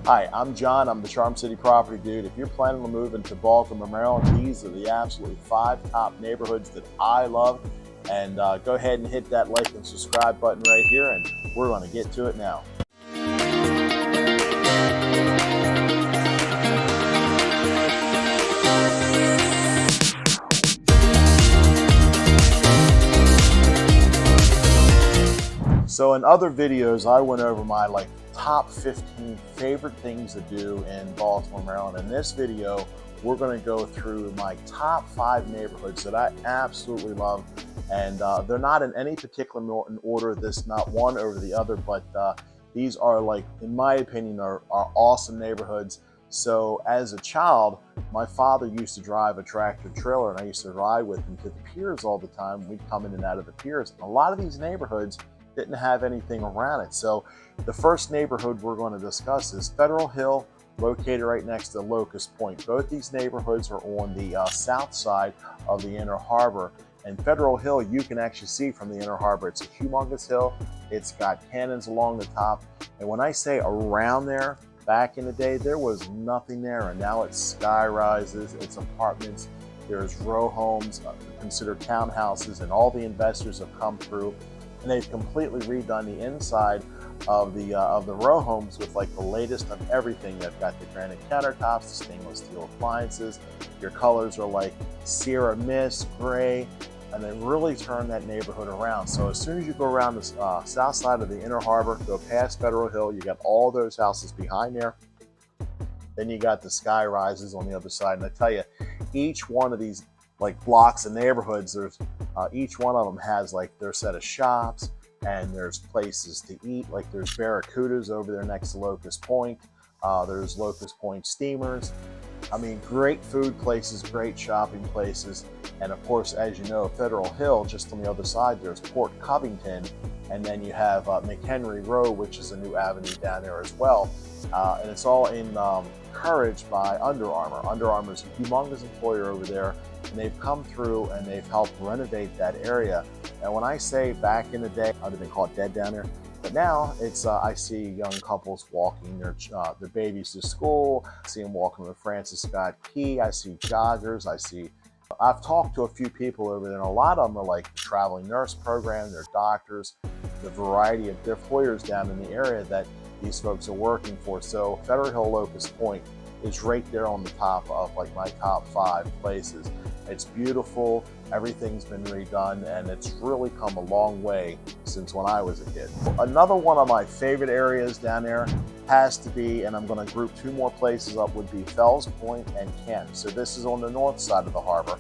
Hi, I'm John. I'm the Charm City Property Dude. If you're planning to move into Baltimore, Maryland, these are the absolutely 5 top neighborhoods that I love. And go ahead and hit that like and subscribe button right here, and we're going to get to it now. So in other videos, I went over my top 15 favorite things to do in Baltimore, Maryland. In this video, we're going to go through my top 5 neighborhoods that I absolutely love. And they're not in any particular order, this not one over the other, but these are, in my opinion, are awesome neighborhoods. So as a child, my father used to drive a tractor trailer, and I used to ride with him to the piers all the time. We'd come in and out of the piers. And a lot of these neighborhoods didn't have anything around it. So the first neighborhood we're going to discuss is Federal Hill, located right next to Locust Point. Both these neighborhoods are on the south side of the Inner Harbor. And Federal Hill, you can actually see from the Inner Harbor. It's a humongous hill. It's got cannons along the top. And when I say around there, back in the day, there was nothing there. And now it's sky rises, it's apartments, there's row homes, considered townhouses, and all the investors have come through. And they've completely redone the inside of the row homes with the latest of everything. They've got the granite countertops, the stainless steel appliances. Your colors are Sierra Mist, gray, and they really turn that neighborhood around. So as soon as you go around the south side of the Inner Harbor, go past Federal Hill, you got all those houses behind there. Then you got the sky rises on the other side. And I tell you, each one of these blocks and neighborhoods, there's each one of them has their set of shops, and there's places to eat. There's Barracudas over there next to Locust Point. There's Locust Point steamers. I mean, great food places, great shopping places. And of course, as you know, Federal Hill, just on the other side, there's Port Covington. And then you have McHenry Road, which is a new avenue down there as well. And it's all encouraged by Under Armour. Under Armour is a humongous employer over there. And they've come through and they've helped renovate that area. And when I say back in the day, I'd have been called dead down there. But now it's I see young couples walking their babies to school. I see them walking with Francis Scott Key. I see joggers. I've talked to a few people over there, and a lot of them are the traveling nurse program. They're doctors, the variety of their employers down in the area that these folks are working for. So Federal Hill Locust Point is right there on the top of my top 5 places. It's beautiful, everything's been redone, and it's really come a long way since when I was a kid. Another one of my favorite areas down there has to be, and I'm going to group 2 more places up, would be Fells Point and Canton. So this is on the north side of the harbor.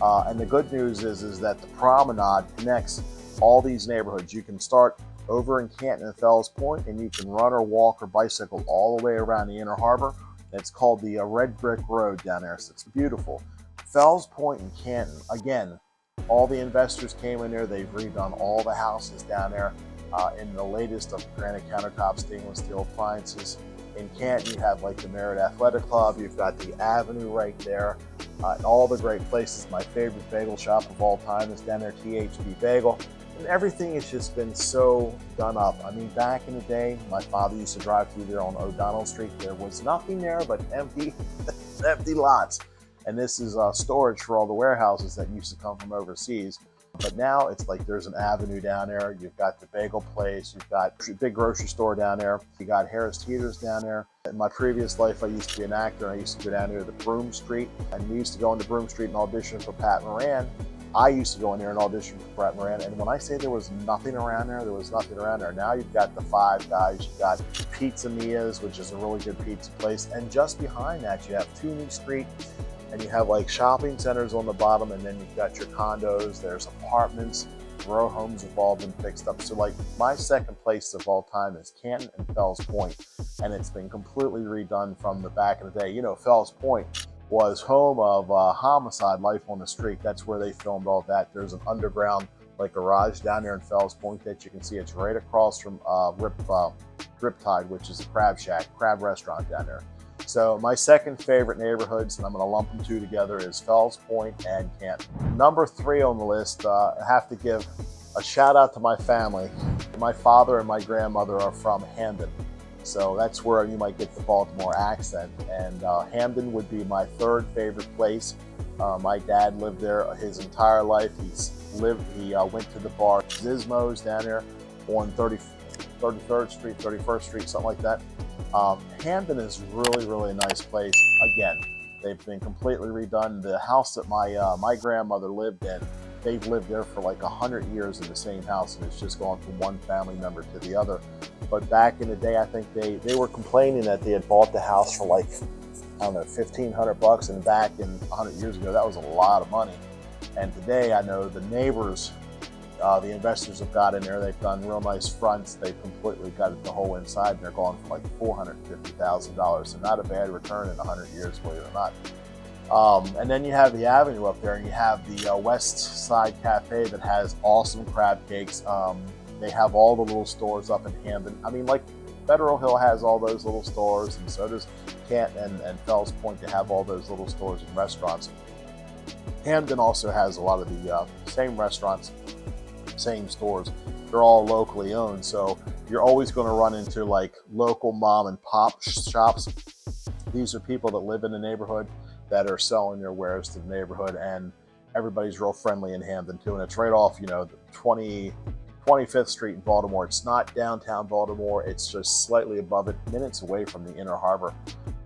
And the good news is that the promenade connects all these neighborhoods. You can start over in Canton and Fells Point, and you can run or walk or bicycle all the way around the Inner Harbor. It's called the Red Brick Road down there, so it's beautiful. Fells Point and Canton, again, all the investors came in there. They've redone all the houses down there in the latest of granite countertops, stainless steel appliances. In Canton, you have the Merritt Athletic Club. You've got the Avenue right there, and all the great places. My favorite bagel shop of all time is down there, THB Bagel. And everything has just been so done up. I mean, back in the day, my father used to drive through there on O'Donnell Street. There was nothing there but empty lots. And this is storage for all the warehouses that used to come from overseas. But now it's there's an avenue down there. You've got the bagel place. You've got a big grocery store down there. You got Harris Teeter's down there. In my previous life, I used to be an actor. I used to go down there to Broome Street. And we used to go into Broome Street and audition for Pat Moran. I used to go in there and audition for Pat Moran. And when I say there was nothing around there, there was nothing around there. Now you've got the Five Guys. You've got Pizza Mia's, which is a really good pizza place. And just behind that, you have Toomey Street. And you have shopping centers on the bottom, and then you've got your condos, there's apartments, row homes have all been fixed up. So my second place of all time is Canton and Fells Point, and it's been completely redone from the back in the day. You know, Fells Point was home of Homicide: Life on the Street. That's where they filmed all that. There's an underground garage down there in Fells Point that you can see. It's right across from Riptide, which is a crab restaurant down there. So my second favorite neighborhoods, and I'm going to lump them 2 together, is Fells Point and Canton. Number 3 on the list, I have to give a shout out to my family. My father and my grandmother are from Hampden. So that's where you might get the Baltimore accent. And Hampden would be my third favorite place. My dad lived there his entire life. He went to the bar Zizmo's down there on 33rd Street, 31st Street, something like that. Hampden is really a nice place. Again, they've been completely redone. The house that my grandmother lived in, they've lived there for like 100 years in the same house, and it's just gone from one family member to the other. But back in the day, I think they were complaining that they had bought the house for like, I don't know, $1,500, and back in 100 years ago, that was a lot of money. And today, I know the neighbors, the investors have got in there. They've done real nice fronts. They've completely gutted the whole inside, and they're going for like $450,000. So not a bad return in 100 years, believe it or not. And then you have the avenue up there, and you have the West Side Cafe that has awesome crab cakes. They have all the little stores up in Hampden. I mean, like Federal Hill has all those little stores, and so does Canton and Fells Point. They have all those little stores and restaurants. Hampden also has a lot of the same restaurants, same stores. They're all locally owned, so you're always going to run into like local mom and pop shops. These are people that live in the neighborhood that are selling their wares to the neighborhood, and everybody's real friendly in Hampden too. And it's right off, you know, 25th Street in Baltimore. It's not downtown Baltimore. It's just slightly above it, minutes away from the Inner Harbor.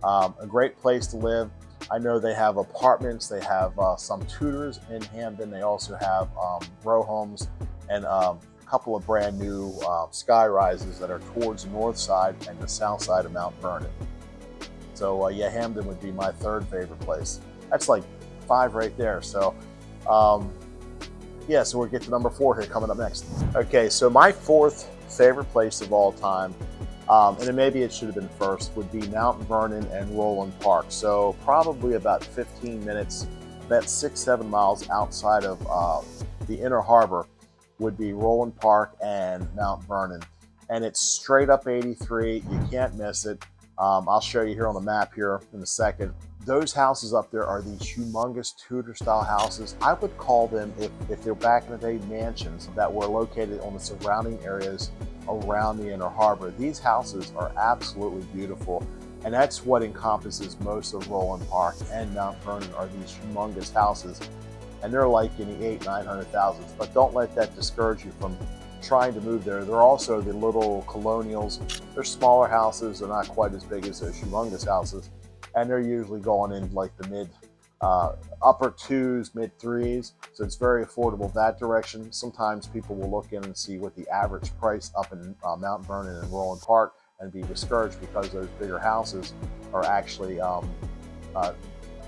A great place to live. I know they have apartments. They have some tutors in Hampden. They also have row homes and a couple of brand new sky rises that are towards the north side and the south side of Mount Vernon. So yeah, Hampden would be my third favorite place. That's like 5 right there. So yeah, so we'll get to number 4 here coming up next. Okay, so my 4th favorite place of all time, and maybe it should have been first, would be Mount Vernon and Roland Park. So probably about 15 minutes, about 6-7 miles outside of the Inner Harbor would be Roland Park and Mount Vernon. And it's straight up 83, you can't miss it. I'll show you here on the map here in a second. Those houses up there are these humongous Tudor style houses. I would call them, if they're back in the day, mansions that were located on the surrounding areas around the Inner Harbor. These houses are absolutely beautiful. And that's what encompasses most of Roland Park and Mount Vernon are these humongous houses. And they're like in the 800,000-900,000. But don't let that discourage you from trying to move there. They're also the little colonials. They're smaller houses. They're not quite as big as those humongous houses. And they're usually going in like the upper 2s, mid 3s. So it's very affordable that direction. Sometimes people will look in and see what the average price up in Mount Vernon and Roland Park and be discouraged because those bigger houses are actually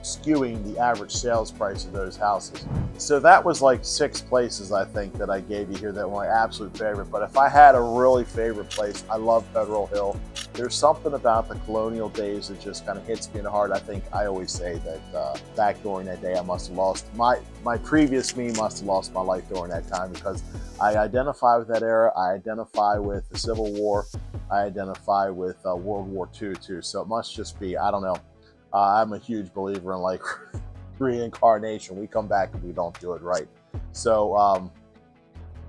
skewing the average sales price of those houses. So that was like 6 places I think that I gave you here that were my absolute favorite. But if I had a really favorite place, I love Federal Hill. There's something about the colonial days that just kind of hits me in the heart. I think I always say that back during that day I must have lost, my previous me must have lost my life during that time, because I identify with that era. I identify with the Civil War. I identify with World War II too. So it must just be, I don't know. I'm a huge believer in like reincarnation. We come back if we don't do it right. So,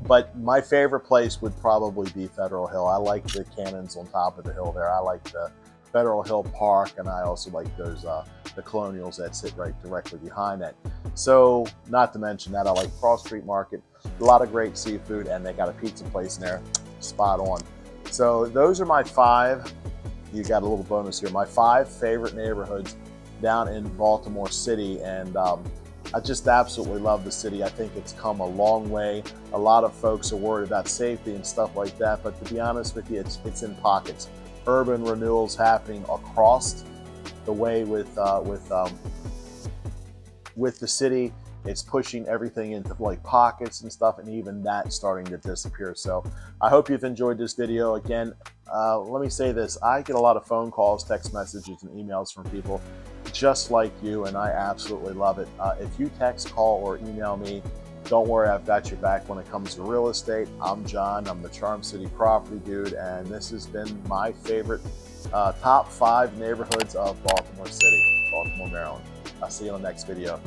but my favorite place would probably be Federal Hill. I like the cannons on top of the hill there. I like the Federal Hill Park, and I also like those the colonials that sit right directly behind that. So, not to mention that I like Cross Street Market. A lot of great seafood, and they got a pizza place in there. Spot on. So those are my 5. You got a little bonus here. My 5 favorite neighborhoods down in Baltimore City, and I just absolutely love the city. I think it's come a long way. A lot of folks are worried about safety and stuff like that, but to be honest with you, it's in pockets. Urban renewal's happening across the way with the city. It's pushing everything into like pockets and stuff, and even that's starting to disappear. So I hope you've enjoyed this video. Again, let me say this. I get a lot of phone calls, text messages, and emails from people just like you, and I absolutely love it. If you text, call, or email me, don't worry, I've got your back when it comes to real estate. I'm John. I'm the Charm City Property Dude, and this has been my favorite top 5 neighborhoods of Baltimore City, Baltimore, Maryland. I'll see you in the next video.